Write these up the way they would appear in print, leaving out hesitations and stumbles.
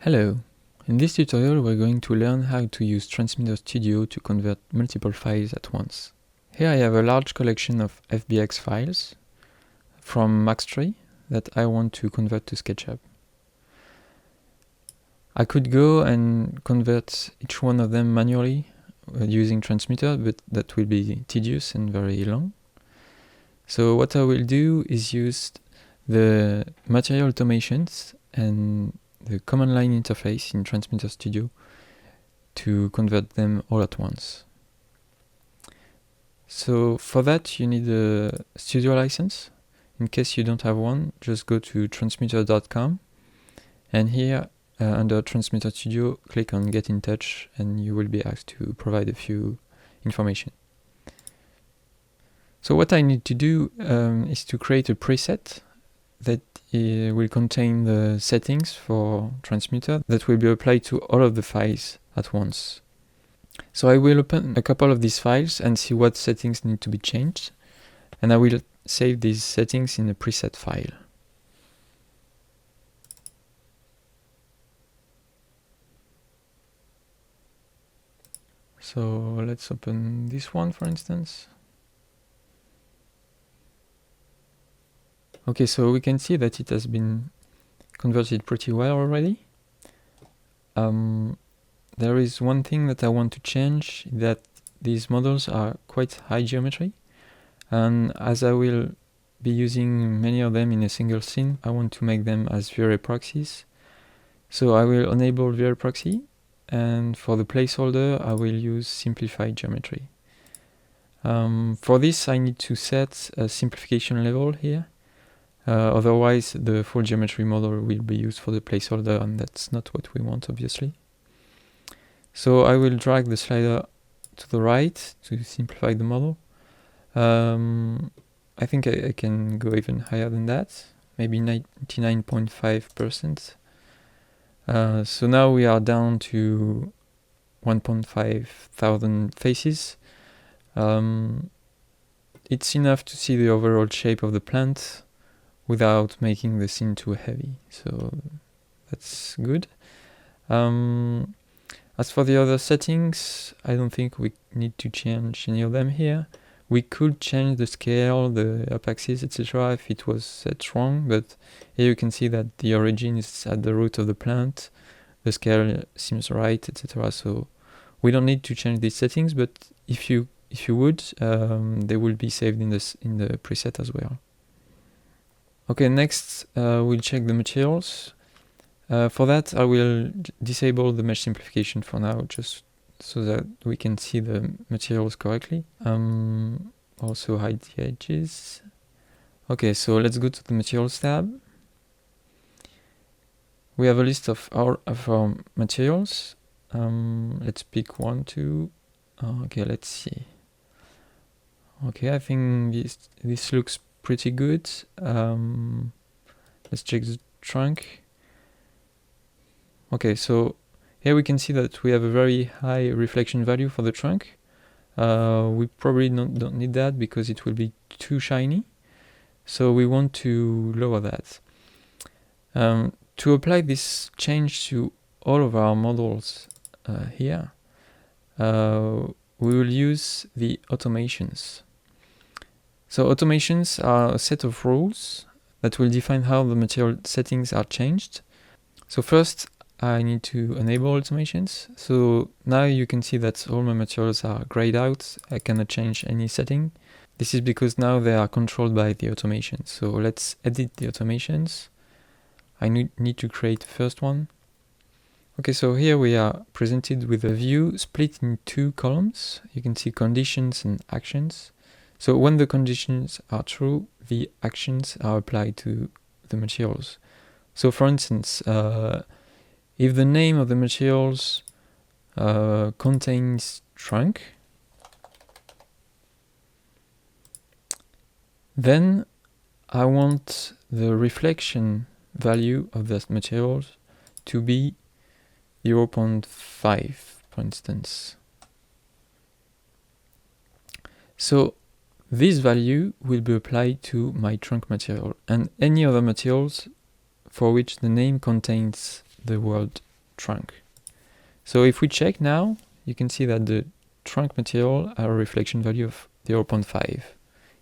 Hello! In this tutorial we're going to learn how to use Transmutr Studio to convert multiple files at once. Here I have a large collection of FBX files from Max3 that I want to convert to SketchUp. I could go and convert each one of them manually using Transmutr, but that will be tedious and very long. So what I will do is use the material automations and the command line interface in Transmutr Studio to convert them all at once. So for that you need a studio license. In case you don't have one, just go to transmutr.com and here under Transmutr Studio click on Get in Touch and you will be asked to provide a few information. So what I need to do is to create a preset that will contain the settings for Transmutr that will be applied to all of the files at once. So I will open a couple of these files and see what settings need to be changed, and I will save these settings in a preset file. So let's open this one, for instance. Okay, so we can see that it has been converted pretty well already. There is one thing that I want to change, that these models are quite high geometry, and as I will be using many of them in a single scene, I want to make them as V-Ray proxies. So I will enable V-Ray proxy, and for the placeholder I will use simplified geometry. For this I need to set a simplification level here. Otherwise the full geometry model will be used for the placeholder, and that's not what we want, obviously. So I will drag the slider to the right to simplify the model. I think I can go even higher than that, maybe 99.5%. So now we are down to 1.5 thousand faces. It's enough to see the overall shape of the plant without making the scene too heavy, so that's good. As for the other settings, I don't think we need to change any of them here. We could change the scale, the up axis, etc. if it was set wrong, but here you can see that the origin is at the root of the plant, the scale seems right, etc. So we don't need to change these settings, but if you would, they will be saved in the preset as well. Okay, next we'll check the materials. For that I will disable the mesh simplification for now, just so that we can see the materials correctly. Also hide the edges. Okay, so let's go to the materials tab. We have a list of our materials. Let's pick 1, 2. Okay, let's see. Okay, I think this looks pretty good. Let's check the trunk. Okay, so here we can see that we have a very high reflection value for the trunk. We probably don't need that because it will be too shiny. So we want to lower that. To apply this change to all of our models here, we will use the automations. So automations are a set of rules that will define how the material settings are changed. So first I need to enable automations. So now you can see that all my materials are grayed out. I cannot change any setting. This is because now they are controlled by the automation. So let's edit the automations. I need to create the first one. Okay, so here we are presented with a view split in 2 columns. You can see conditions and actions. So when the conditions are true, the actions are applied to the materials. So for instance, if the name of the materials contains trunk, then I want the reflection value of that materials to be 0.5, for instance. So this value will be applied to my trunk material and any other materials for which the name contains the word trunk. So if we check now, you can see that the trunk material has a reflection value of 0.5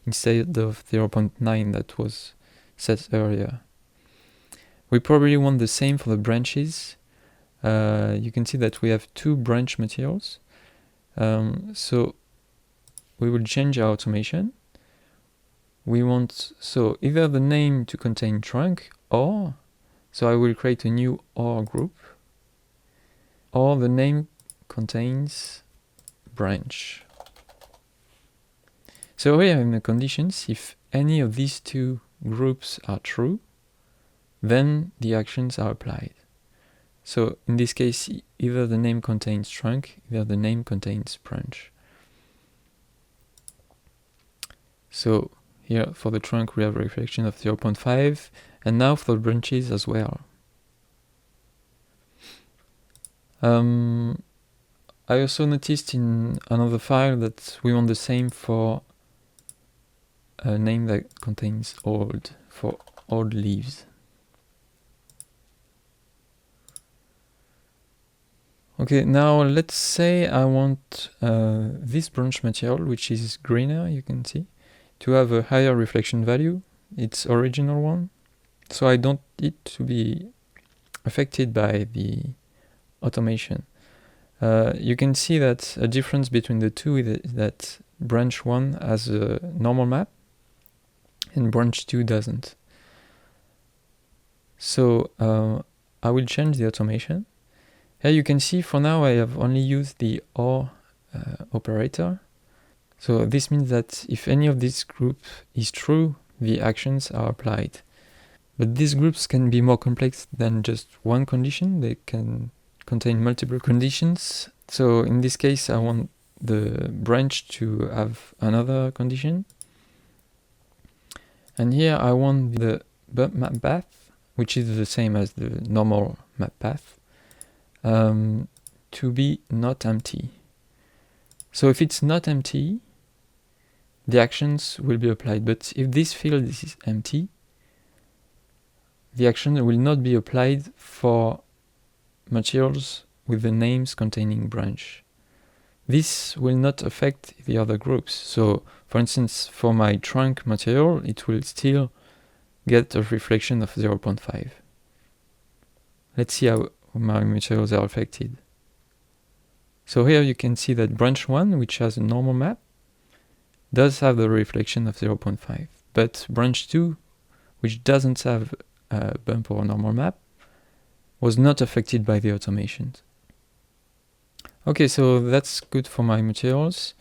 instead of 0.9 that was set earlier. We probably want the same for the branches. You can see that we have two branch materials. So we will change our automation. We want either the name to contain trunk, or so I will create a new or group, or the name contains branch. So here in the conditions, if any of these two groups are true, then the actions are applied. So in this case, either the name contains trunk, either the name contains branch. So here for the trunk we have a reflection of 0.5, and now for the branches as well. I also noticed in another file that we want the same for a name that contains old, for old leaves. Okay, now let's say I want this branch material, which is greener, you can see, to have a higher reflection value, its original one. So I don't need it to be affected by the automation. You can see that a difference between the two is that branch 1 has a normal map and branch 2 doesn't. So I will change the automation. Here you can see for now I have only used the OR operator. So this means that if any of these groups is true, the actions are applied. But these groups can be more complex than just one condition. They can contain multiple conditions. So in this case I want the branch to have another condition. And here I want the bump map path, which is the same as the normal map path, to be not empty. So if it's not empty, the actions will be applied. But if this field is empty, the action will not be applied for materials with the names containing branch. This will not affect the other groups. So for instance, for my trunk material, it will still get a reflection of 0.5. Let's see how my materials are affected. So here you can see that branch 1, which has a normal map, does have the reflection of 0.5. But branch 2, which doesn't have a bump or normal map, was not affected by the automations. Okay, so that's good for my materials.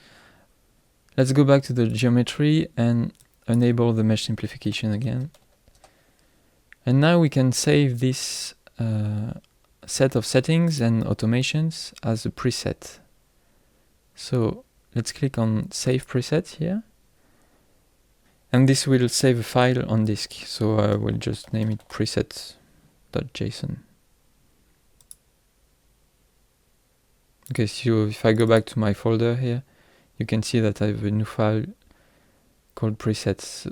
Let's go back to the geometry and enable the mesh simplification again. And now we can save this set of settings and automations as a preset. So let's click on Save Preset here. And this will save a file on disk. So I will just name it preset.json. Okay, so if I go back to my folder here, you can see that I have a new file called presets.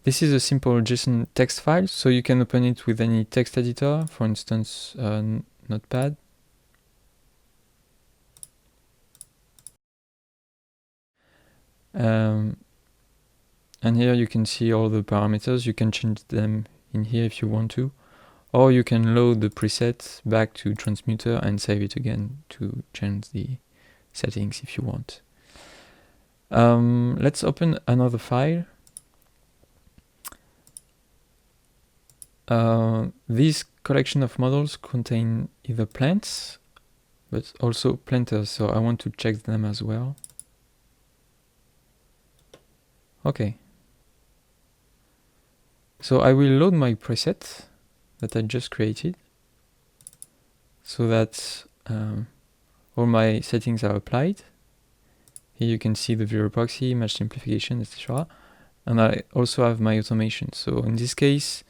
This is a simple JSON text file, so you can open it with any text editor, for instance, Notepad. And here you can see all the parameters. You can change them in here if you want to, or you can load the preset back to Transmutr and save it again to change the settings if you want. Let's open another file. This collection of models contain either plants, but also planters, so I want to check them as well. Okay. So I will load my preset that I just created, so that all my settings are applied. Here you can see the viewer proxy, mesh simplification, etc. And I also have my automation. So in this case,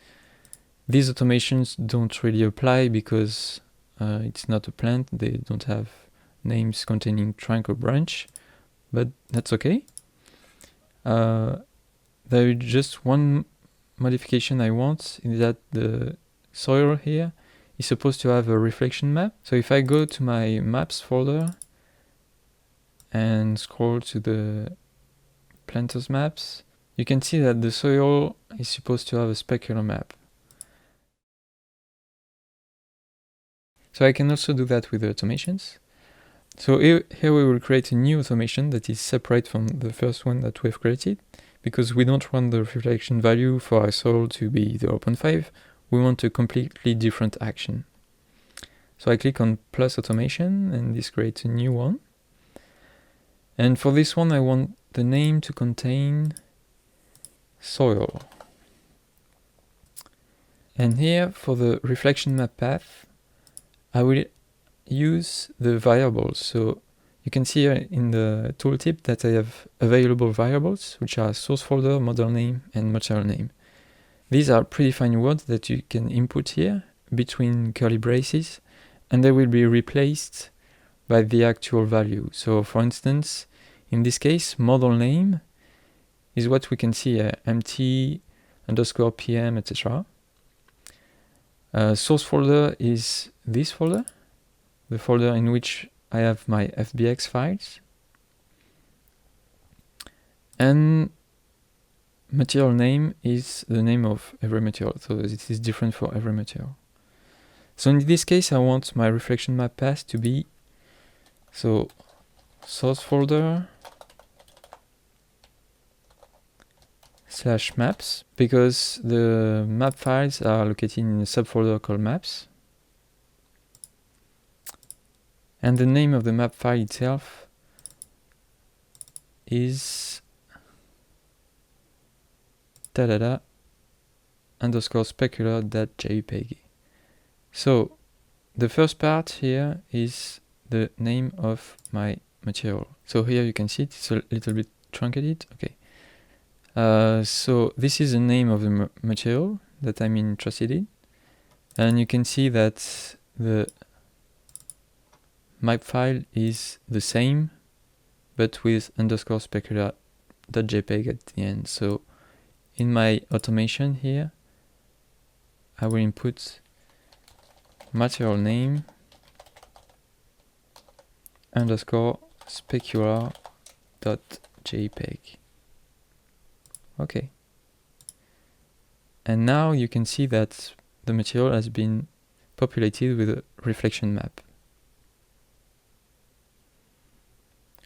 these automations don't really apply because it's not a plant. They don't have names containing trunk or branch, but that's okay. There is just one modification I want, is that the soil here is supposed to have a reflection map. So if I go to my maps folder and scroll to the planters maps, you can see that the soil is supposed to have a specular map. So I can also do that with the automations. So here we will create a new automation that is separate from the first one that we've created, because we don't want the reflection value for our soil to be 0.5. We want a completely different action. So I click on plus automation and this creates a new one. And for this one, I want the name to contain soil. And here for the reflection map path, I will use the variables. So you can see here in the tooltip that I have available variables, which are source folder, model name, and material name. These are predefined words that you can input here between curly braces, and they will be replaced by the actual value. So for instance, in this case, model name is what we can see here, mt underscore pm, etc. Source folder is this folder, the folder in which I have my FBX files. And material name is the name of every material, so it is different for every material. So in this case, I want my reflection map path to be, so source folder / maps, because the map files are located in a subfolder called maps. And the name of the map file itself is underscore specular.jpg. So the first part here is the name of my material. So here you can see it's a little bit truncated. Okay. So this is the name of the material that I'm interested in. And you can see that the map file is the same, but with underscore specular.jpg at the end. So in my automation here, I will input material name underscore specular.jpg. Okay. And now you can see that the material has been populated with a reflection map.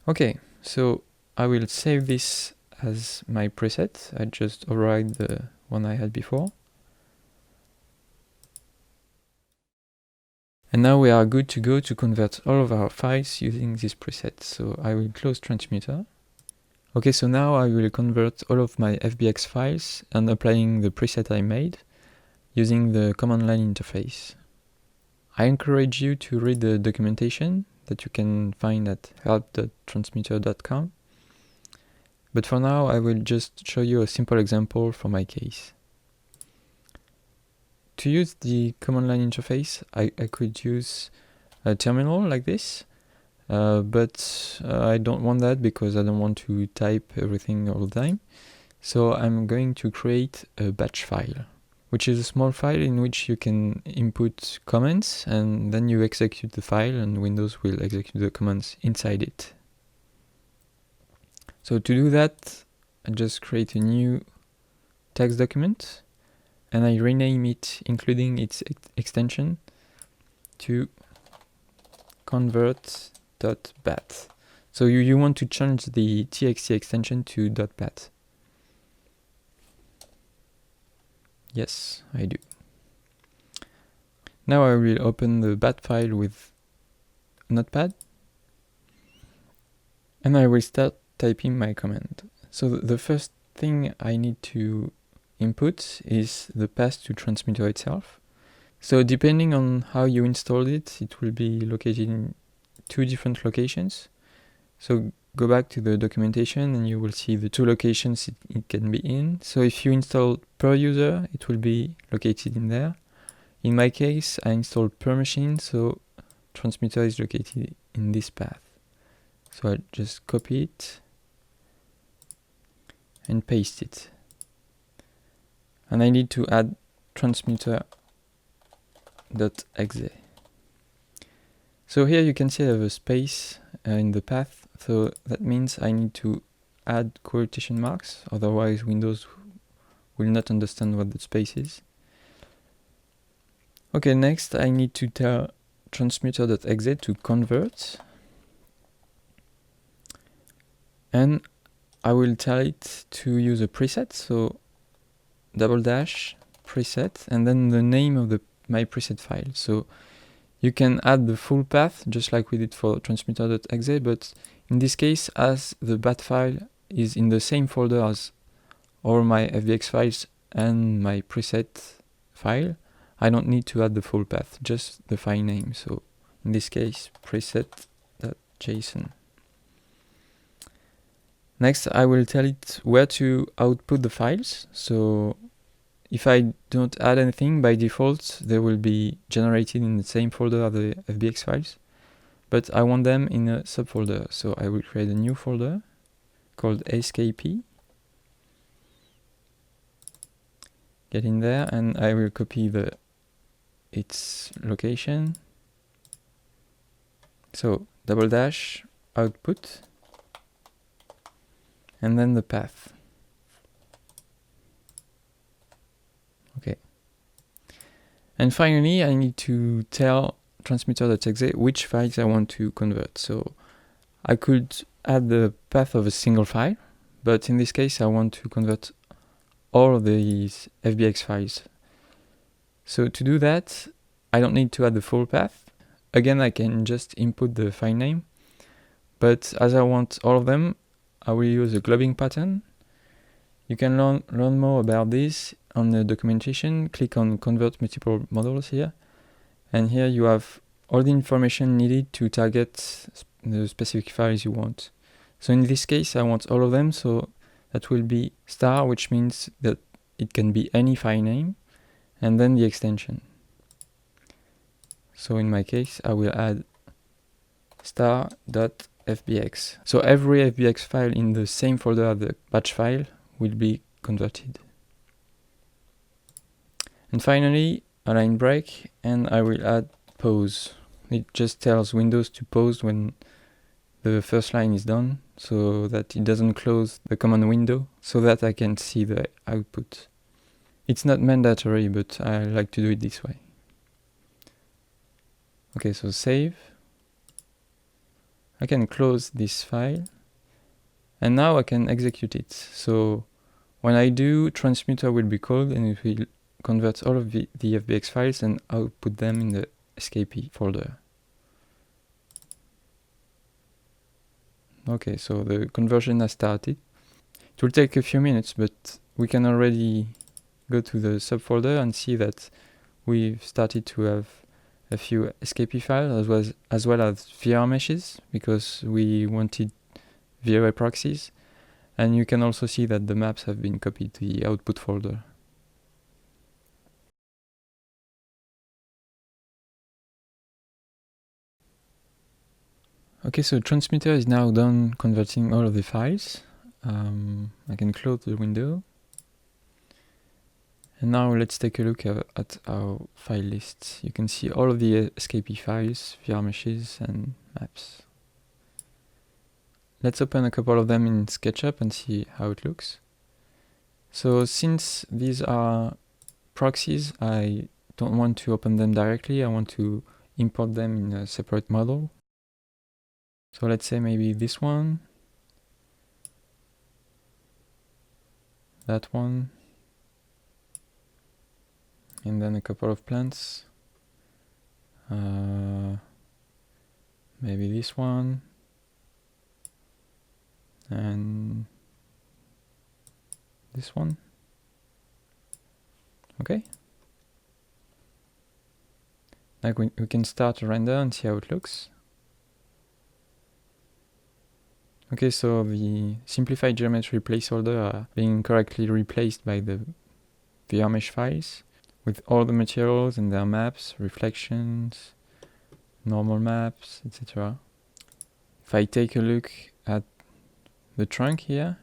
Okay, so I will save this as my preset. I just override the one I had before. And now we are good to go to convert all of our files using this preset. So I will close Transmutr. Okay, so now I will convert all of my FBX files and applying the preset I made using the command line interface. I encourage you to read the documentation that you can find at help.transmutr.com. But for now, I will just show you a simple example for my case. To use the command line interface, I could use a terminal like this, but I don't want that because I don't want to type everything all the time. So I'm going to create a batch file, which is a small file in which you can input commands and then you execute the file and Windows will execute the commands inside it. So to do that, I just create a new text document and I rename it, including its extension, to convert.bat. So you want to change the txt extension to .bat. Yes, I do. Now I will open the bat file with Notepad and I will start typing my command. So the first thing I need to input is the path to Transmutr itself. So depending on how you installed it, it will be located in 2 different locations. So go back to the documentation and you will see the 2 locations it can be in. So if you install per user, it will be located in there. In my case, I installed per machine, so Transmutr is located in this path. So I'll just copy it and paste it. And I need to add Transmutr transmutr.exe. So here you can see I have a space in the path, so that means I need to add quotation marks, otherwise Windows will not understand what the space is. Okay, next I need to tell transmutr.exe to convert, and I will tell it to use a preset, so -- preset, and then the name of my preset file. So you can add the full path, just like we did for transmutr.exe, but in this case, as the bat file is in the same folder as all my FBX files and my preset file, I don't need to add the full path, just the file name. So in this case, preset.json. Next, I will tell it where to output the files. So if I don't add anything, by default, they will be generated in the same folder as the FBX files. But I want them in a subfolder. So I will create a new folder called skp. Get in there, and I will copy its location. So -- output, and then the path. Okay. And finally, I need to tell transmutr.exe which files I want to convert. So I could add the path of a single file, but in this case, I want to convert all of these FBX files. So to do that, I don't need to add the full path. Again, I can just input the file name, but as I want all of them, I will use a globbing pattern. You can learn more about this on the documentation. Click on Convert Multiple Models here, and here you have all the information needed to target the specific files you want. So in this case, I want all of them, so that will be *, which means that it can be any file name, and then the extension. So in my case, I will add *.fbx. So every FBX file in the same folder as the batch file will be converted. And finally, a line break, and I will add pause. It just tells Windows to pause when the first line is done, so that it doesn't close the command window, so that I can see the output. It's not mandatory, but I like to do it this way. Okay, so save. I can close this file, and now I can execute it. So when I do, transmutr will be called, and it will convert all of the FBX files and output them in the skp folder. Okay, so the conversion has started. It will take a few minutes, but we can already go to the subfolder and see that we've started to have a few skp files as well as VR meshes, because we wanted VRA proxies. And you can also see that the maps have been copied to the output folder. Okay, so Transmutr is now done converting all of the files. I can close the window. And now let's take a look at our file list. You can see all of the skp files, VR meshes, and maps. Let's open a couple of them in SketchUp and see how it looks. So since these are proxies, I don't want to open them directly. I want to import them in a separate model. So let's say maybe this one, that one, and then a couple of plants. Maybe this one, and this one. Okay. Like we can start a render and see how it looks. Okay, so the simplified geometry placeholder are being correctly replaced by the VR mesh files with all the materials and their maps, reflections, normal maps, etc. If I take a look at the trunk here,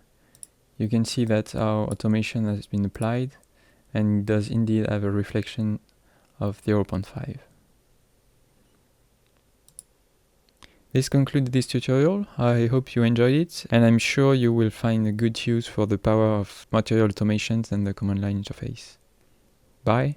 you can see that our automation has been applied and it does indeed have a reflection of 0.5. This concludes this tutorial. I hope you enjoyed it, and I'm sure you will find a good use for the power of material automations and the command line interface. Bye!